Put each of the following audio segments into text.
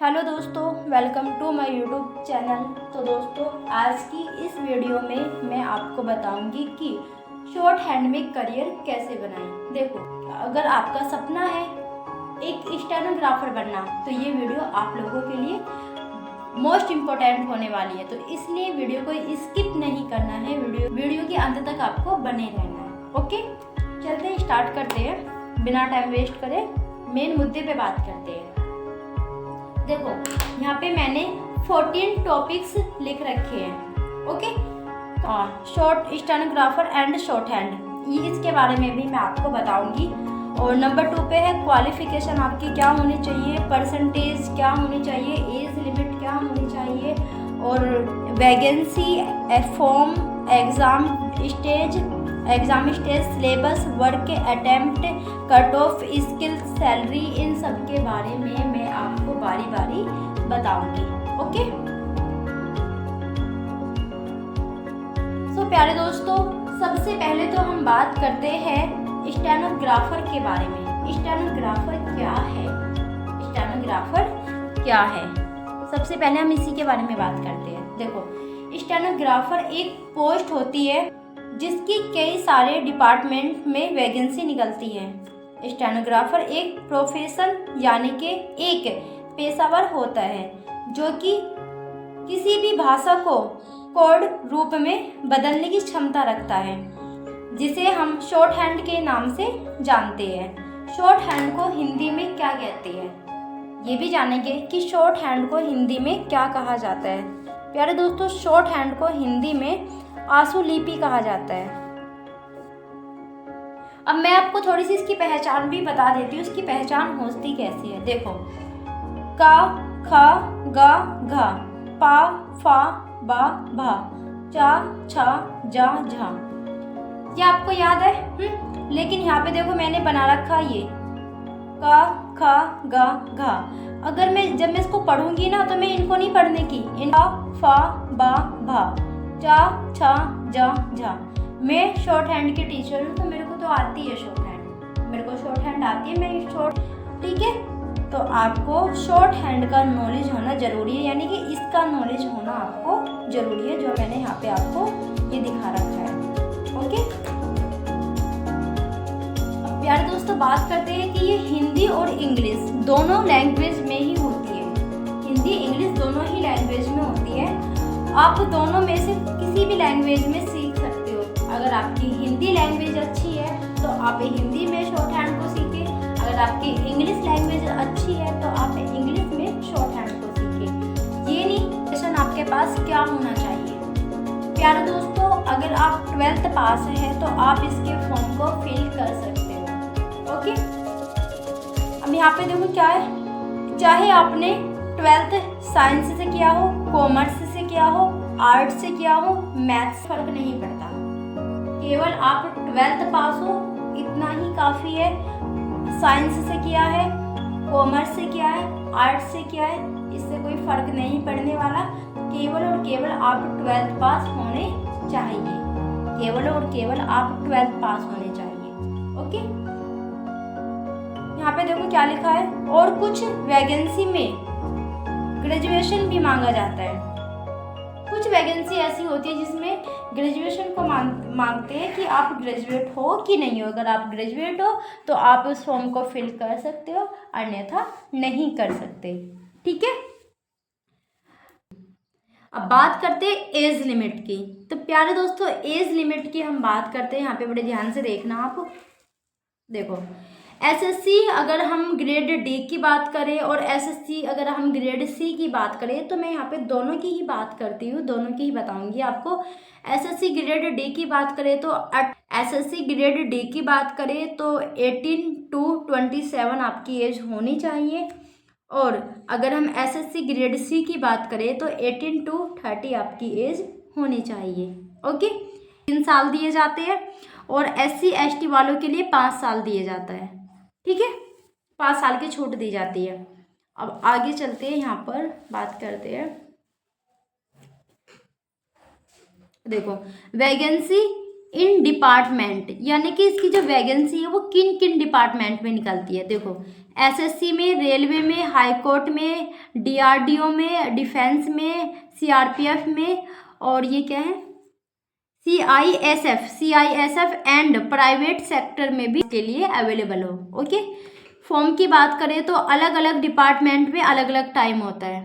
Hello दोस्तों, welcome to my YouTube channel. तो दोस्तों, आज की इस वीडियो में मैं आपको बताऊंगी कि शॉर्ट हैंड में करियर कैसे बनाएं। देखो, अगर आपका सपना है एक स्टेनोग्राफर बनना, तो ये वीडियो आप लोगों के लिए मोस्ट इम्पोर्टेंट होने वाली है। तो इसलिए वीडियो को स्किप नहीं करना है, वीडियो के अंत तक आपको बने रहना है। ओके, चलते हैं, स्टार्ट करते हैं बिना टाइम वेस्ट करे, मेन मुद्दे पे बात करते हैं। देखो, यहाँ पे मैंने 14 टॉपिक्स लिख रखे हैं। Okay, short stenographer and short hand, ये इसके बारे में भी मैं आपको बताऊंगी। और नंबर 2 पे है क्वालिफिकेशन आपकी क्या होनी चाहिए, परसेंटेज क्या होनी चाहिए, एज लिमिट क्या होनी चाहिए, और vacancy, form, exam stage, syllabus, work attempt, cut off, skill, salary, इन सब के बारे में मैं आपको बारी बारी बताऊंगी। ओके, सो प्यारे दोस्तों, सबसे पहले तो हम बात करते हैं स्टेनोग्राफर के बारे में। स्टेनोग्राफर क्या है? स्टेनोग्राफर क्या है? सबसे पहले हम इसी के बारे में बात करते हैं। देखो, स्टेनोग्राफर एक पोस्ट होती है जिसकी कई सारे डिपार्टमेंट में वैकेंसी निकलती है। स्टेनोग्राफर एक प्रोफेशन यानी कि एक पेशावर होता है जो कि किसी भी भाषा को कोड रूप में बदलने की क्षमता रखता है, जिसे हम शॉर्ट हैंड के नाम से जानते हैं। शॉर्ट हैंड को हिंदी में क्या कहते हैं, ये भी जानेंगे कि शॉर्ट हैंड को हिंदी में क्या कहा जाता है। प्यारे दोस्तों, शॉर्ट हैंड को हिंदी में आंसू लिपि कहा जाता है। अब मैं आपको थोड़ी सी इसकी पहचान भी बता देती हूँ, इसकी पहचान होती कैसे है। देखो, का, खा, गा, घा, पा, फा, बा, भा, चा, छा, जा, झा। ये आपको याद है? लेकिन यहाँ पे देखो, मैंने बना रखा ये का, खा, गा, घा। अगर जब मैं इसको पढ़ूंगी ना, तो मैं इनको नहीं पढ़ने की, का, फा, बा, भा, चा, छा, जा, झा। मैं शॉर्ट हैंड की टीचर हूँ, तो मेरे को तो आती है शॉर्ट हैंड, मेरे को शॉर्ट हैंड आती है, मैं शॉर्ट, ठीक है। तो आपको शॉर्ट हैंड का नॉलेज होना जरूरी है, यानी कि इसका नॉलेज होना आपको जरूरी है, जो मैंने यहाँ पे आपको ये दिखा रखा है। ओके, अब प्यारे दोस्तों, बात करते हैं कि ये हिंदी और इंग्लिश दोनों लैंग्वेज में ही होती है। हिंदी इंग्लिश दोनों ही लैंग्वेज में होती है। आप दोनों में से किसी भी लैंग्वेज में सीख सकते हो। अगर आपकी हिंदी लैंग्वेज अच्छी है तो आप हिंदी में शॉर्ट हैंड को सीखें, अगर आपकी इंग्लिश लैंग्वेज अच्छी है तो आप इंग्लिश में शॉर्ट हैंड को सीखें। ये नहीं क्वेश्चन आपके पास क्या होना चाहिए। प्यारे दोस्तों, अगर आप 12th पास हैं तो आप इसके फॉर्म को फिल कर सकते हो। ओके, अब यहाँ पे देखो क्या है, चाहे आपने 12th साइंस से किया हो, कॉमर्स से किया हो, आर्ट से किया हो, मैथ्स, फर्क नहीं पड़ता, केवल आप 12th पास हो इतना ही काफ़ी है। साइंस से किया है, कॉमर्स से किया है, आर्ट से किया है, इससे कोई फर्क नहीं पड़ने वाला। केवल और केवल आप 12th पास होने चाहिए, केवल और केवल आप 12th पास होने चाहिए। ओके, यहाँ पे देखो क्या लिखा है, और कुछ वैकेंसी में ग्रेजुएशन भी मांगा जाता है। कुछ वैकेंसी ऐसी होती है जिसमें ग्रेजुएशन को मांगते हैं कि आप ग्रेजुएट हो कि नहीं हो। अगर आप ग्रेजुएट हो तो आप उस फॉर्म को फिल कर सकते हो, अन्यथा नहीं कर सकते। ठीक है, अब बात करते हैं एज लिमिट की। तो प्यारे दोस्तों, एज लिमिट की हम बात करते हैं, यहाँ पे बड़े ध्यान से देखना आप। देखो, एसएससी अगर हम ग्रेड डी की बात करें और एसएससी अगर हम ग्रेड सी की बात करें, तो मैं यहाँ पे दोनों की ही बात करती हूँ, दोनों की ही बताऊंगी आपको। एसएससी ग्रेड डी की बात करें तो 18 to 27 आपकी एज होनी चाहिए। और अगर हम एसएससी ग्रेड सी की बात करें तो 18 to 30 आपकी एज होनी चाहिए। ओके, 3 साल दिए जाते हैं, और SC ST वालों के लिए 5 साल दिए जाता है। ठीक है, 5 साल की छूट दी जाती है। अब आगे चलते हैं, यहाँ पर बात करते हैं। देखो, वैकेंसी इन डिपार्टमेंट, यानी कि इसकी जो वैकेंसी है वो किन किन डिपार्टमेंट में निकलती है। देखो, एसएससी में, रेलवे में, हाई कोर्ट में, डीआरडीओ में, डिफेंस में, सीआरपीएफ में, और ये क्या है, सीआईएसएफ एंड प्राइवेट सेक्टर में भी के लिए अवेलेबल हो। ओके, फॉर्म की बात करें तो अलग अलग डिपार्टमेंट में अलग अलग टाइम होता है।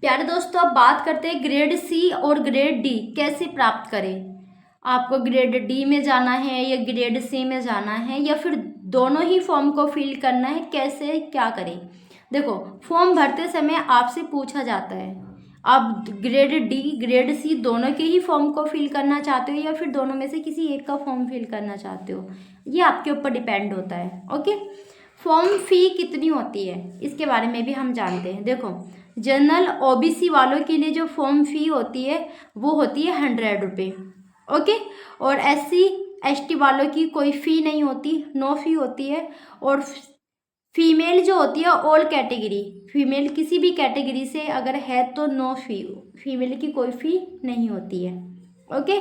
प्यारे दोस्तों, अब बात करते हैं ग्रेड सी और ग्रेड डी कैसे प्राप्त करें। आपको ग्रेड डी में जाना है या ग्रेड सी में जाना है या फिर दोनों ही फॉर्म को फिल करना है, कैसे क्या करें। देखो, फॉर्म भरते समय आपसे पूछा जाता है आप ग्रेड डी ग्रेड सी दोनों के ही फॉर्म को फिल करना चाहते हो या फिर दोनों में से किसी एक का फॉर्म फिल करना चाहते हो, ये आपके ऊपर डिपेंड होता है। ओके, फॉर्म फी कितनी होती है इसके बारे में भी हम जानते हैं। देखो, जनरल ओबीसी वालों के लिए जो फॉर्म फी होती है वो होती है 100 रुपये। ओके, और SC ST वालों की कोई फ़ी नहीं होती, नो फी होती है। और फीमेल जो होती है ऑल कैटेगरी, फीमेल किसी भी कैटेगरी से अगर है तो नो फी, फीमेल की कोई फ़ी नहीं होती है। ओके,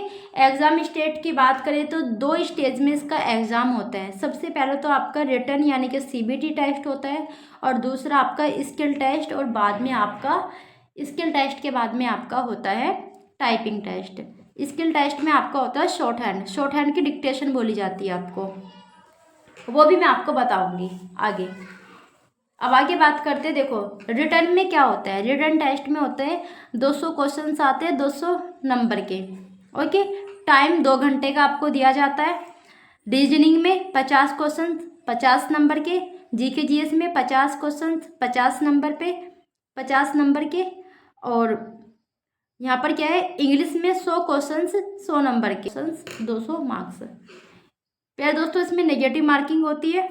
एग्ज़ाम स्टेट की बात करें तो 2 स्टेज में इसका एग्ज़ाम होता है। सबसे पहले तो आपका रिटन यानी कि CBT टेस्ट होता है और दूसरा आपका स्किल टेस्ट, और बाद में आपका स्किल टेस्ट के बाद में आपका होता है टाइपिंग टेस्ट। स्किल टेस्ट में आपका होता है शॉर्ट हैंड की डिक्टेशन बोली जाती है आपको, वो भी मैं आपको बताऊंगी आगे। अब आगे बात करते हैं। देखो, रिटर्न में क्या होता है, रिटर्न टेस्ट में होते हैं 200 क्वेश्चंस आते हैं 200 नंबर के। ओके, टाइम 2 घंटे का आपको दिया जाता है। रीजनिंग में 50 क्वेश्चन 50 नंबर के, जीके जीएस में 50 क्वेश्चन 50 नंबर पे 50 नंबर के, और यहाँ पर क्या है, इंग्लिश में 100 क्वेश्चंस 100 नंबर के, 200 मार्क्स। प्यारे दोस्तों, इसमें नेगेटिव मार्किंग होती है।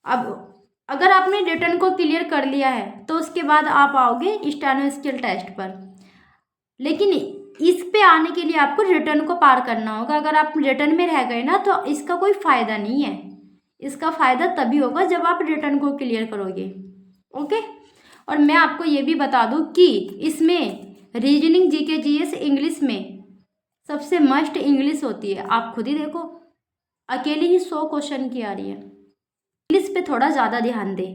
अब अगर आपने रिटन को क्लियर कर लिया है तो उसके बाद आप आओगे स्टेनो स्किल टेस्ट पर, लेकिन इस पे आने के लिए आपको रिटन को पार करना होगा। अगर आप रिटन में रह गए ना तो इसका कोई फ़ायदा नहीं है। इसका फ़ायदा तभी होगा जब आप रिटन को क्लियर करोगे। ओके, और मैं आपको ये भी बता दूँ कि इसमें रीजनिंग, जीके जीएस, इंग्लिश में सबसे मस्ट इंग्लिश होती है। आप खुद ही देखो, अकेली ही 100 क्वेश्चन की आ रही है। इंग्लिश पे थोड़ा ज़्यादा ध्यान दे,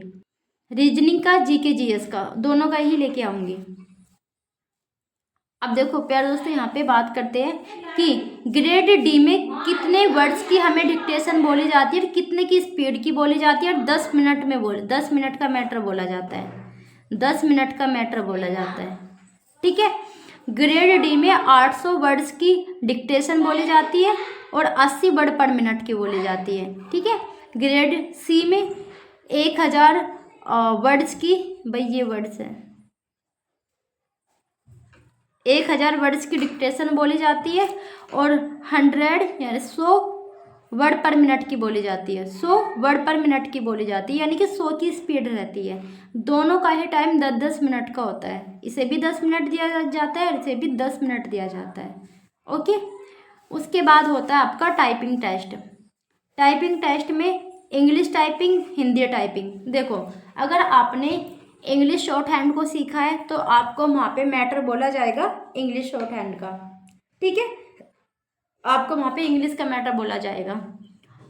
रीजनिंग का, जीके जीएस का, दोनों का ही लेके आऊँगी। अब देखो प्यारे दोस्तों, यहाँ पे बात करते हैं कि ग्रेड डी में कितने वर्ड्स की हमें डिक्टेशन बोली जाती है और कितने की स्पीड की बोली जाती है, और 10 मिनट में 10 मिनट का मैटर बोला जाता है। 10 मिनट का मैटर बोला जाता है, ठीक है। ग्रेड डी में 800 वर्ड्स की डिक्टेशन बोली जाती है और 80 वर्ड पर मिनट की बोली जाती है, ठीक है। ग्रेड सी में 1000 वर्ड्स की, भाई ये वर्ड्स है, 1000 वर्ड्स की डिक्टेशन बोली जाती है और 100 यानी 100 वर्ड पर मिनट की बोली जाती है। 100 वर्ड पर मिनट की बोली जाती है, यानी कि 100 की स्पीड रहती है। दोनों का ही टाइम 10-10 मिनट का होता है। इसे भी 10 मिनट दिया जाता है और इसे भी 10 मिनट दिया जाता है। ओके, उसके बाद होता है आपका टाइपिंग टेस्ट। टाइपिंग टेस्ट में इंग्लिश टाइपिंग, हिंदी टाइपिंग। देखो, अगर आपने इंग्लिश शॉर्ट हैंड को सीखा है तो आपको वहाँ पे मैटर बोला जाएगा इंग्लिश शॉर्ट हैंड का, ठीक है। आपको वहाँ पे इंग्लिश का मैटर बोला जाएगा।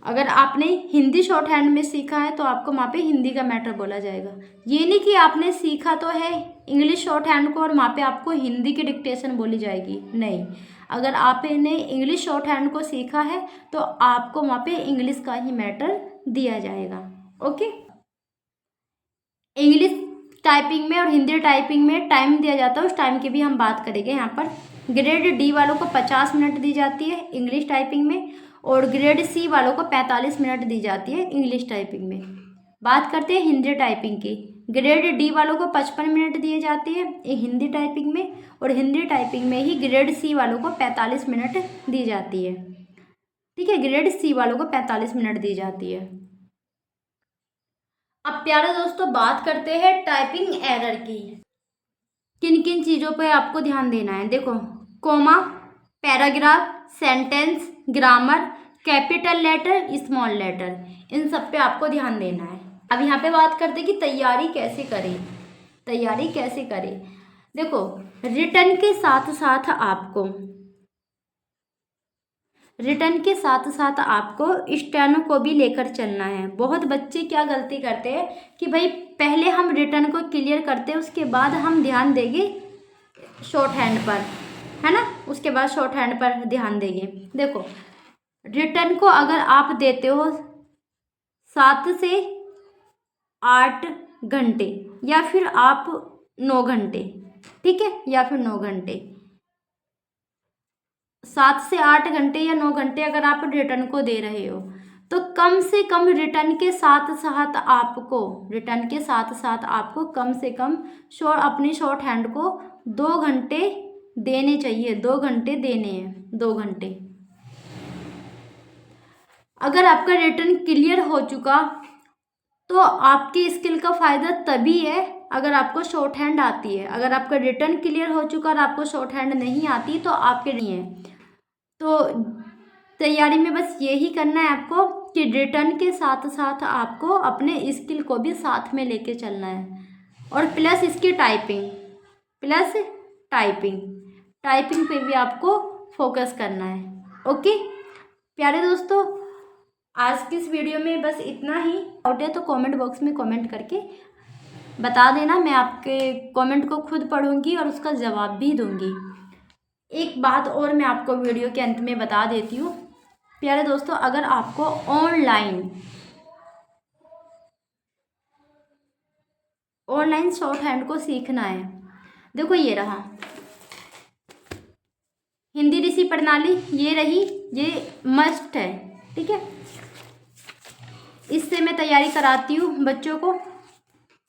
अगर आपने हिंदी शॉर्ट हैंड में सीखा है तो आपको वहाँ पे हिंदी का मैटर बोला जाएगा। ये नहीं कि आपने सीखा तो है इंग्लिश शॉर्ट हैंड को और वहाँ पे आपको हिंदी की डिक्टेशन बोली जाएगी, नहीं। अगर आपने इंग्लिश शॉर्ट हैंड को सीखा है तो आपको वहाँ पे इंग्लिश का ही मैटर दिया जाएगा। ओके, इंग्लिश टाइपिंग में और हिंदी टाइपिंग में टाइम दिया जाता है, उस टाइम की भी हम बात करेंगे यहाँ पर। ग्रेड डी वालों को 50 मिनट दी जाती है इंग्लिश टाइपिंग में और ग्रेड सी वालों को 45 मिनट दी जाती है इंग्लिश टाइपिंग में। बात करते हैं हिंदी टाइपिंग की। ग्रेड डी वालों को 55 मिनट दिए जाते हैं हिंदी टाइपिंग में और हिंदी टाइपिंग में ही ग्रेड सी वालों को 45 मिनट दी जाती है, ठीक है। ग्रेड सी वालों को 45 मिनट दी जाती है। अब प्यारे दोस्तों, बात करते हैं टाइपिंग एरर की। किन किन चीज़ों पर आपको ध्यान देना है। देखो, comma, paragraph, sentence, grammar, capital letter, small letter, इन सब पे आपको ध्यान देना है। अब यहाँ पे बात करते हैं कि तैयारी कैसे करें। तैयारी कैसे करें, देखो, रिटन के साथ साथ आपको रिटर्न के साथ साथ आपको स्टेनो को भी लेकर चलना है। बहुत बच्चे क्या गलती करते हैं कि भाई पहले हम रिटर्न को क्लियर करते हैं, उसके बाद हम ध्यान देंगे शॉर्ट हैंड पर, है ना, उसके बाद शॉर्ट हैंड पर ध्यान देंगे। देखो रिटर्न को अगर आप देते हो 7 से 8 घंटे या फिर आप 9 घंटे, ठीक है, या फिर 9 घंटे, 7 से 8 घंटे या 9 घंटे अगर आप रिटर्न को दे रहे हो तो कम से कम रिटर्न के साथ साथ आपको कम से कम अपनी शॉर्ट हैंड को 2 घंटे देने चाहिए, 2 घंटे देने हैं, 2 घंटे। अगर आपका रिटर्न क्लियर हो चुका तो आपकी स्किल का फ़ायदा तभी है अगर आपको शॉर्ट हैंड आती है। अगर आपका रिटर्न क्लियर हो चुका और आपको शॉर्ट हैंड नहीं आती तो आपके नहीं है। तो तैयारी में बस यही करना है आपको कि रिटर्न के साथ साथ आपको अपने स्किल को भी साथ में लेके चलना है, और प्लस इसकी टाइपिंग पे भी आपको फोकस करना है। ओके प्यारे दोस्तों, आज की इस वीडियो में बस इतना ही। डाउट है तो कमेंट बॉक्स में कमेंट करके बता देना, मैं आपके कमेंट को खुद पढ़ूंगी और उसका जवाब भी दूंगी। एक बात और मैं आपको वीडियो के अंत में बता देती हूँ प्यारे दोस्तों, अगर आपको ऑनलाइन शॉर्ट हैंड को सीखना है, देखो ये रहा हिंदी ऋषि प्रणाली, ये रही, ये मस्ट है, ठीक है। इससे मैं तैयारी कराती हूँ बच्चों को,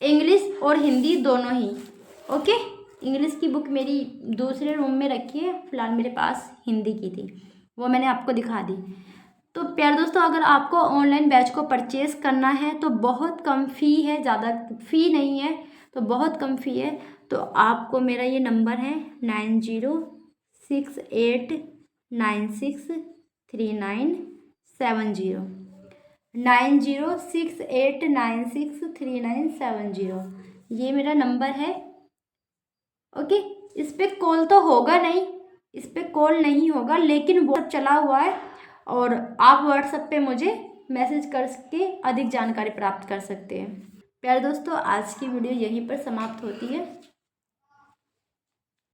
इंग्लिश और हिंदी दोनों ही। ओके, इंग्लिश की बुक मेरी दूसरे रूम में रखी है, फ़िलहाल मेरे पास हिंदी की थी, वो मैंने आपको दिखा दी। तो प्यारे दोस्तों, अगर आपको ऑनलाइन बैच को परचेज़ करना है तो बहुत कम फ़ी है, ज़्यादा फ़ी नहीं है, तो बहुत कम फ़ी है। तो आपको मेरा ये नंबर है 9068963970, 9068963970, ये मेरा नंबर है। ओके, इस पर कॉल तो होगा नहीं, इस पर कॉल नहीं होगा, लेकिन वो चला हुआ है और आप व्हाट्सएप पे मुझे मैसेज करके अधिक जानकारी प्राप्त कर सकते हैं। प्यारे दोस्तों, आज की वीडियो यहीं पर समाप्त होती है।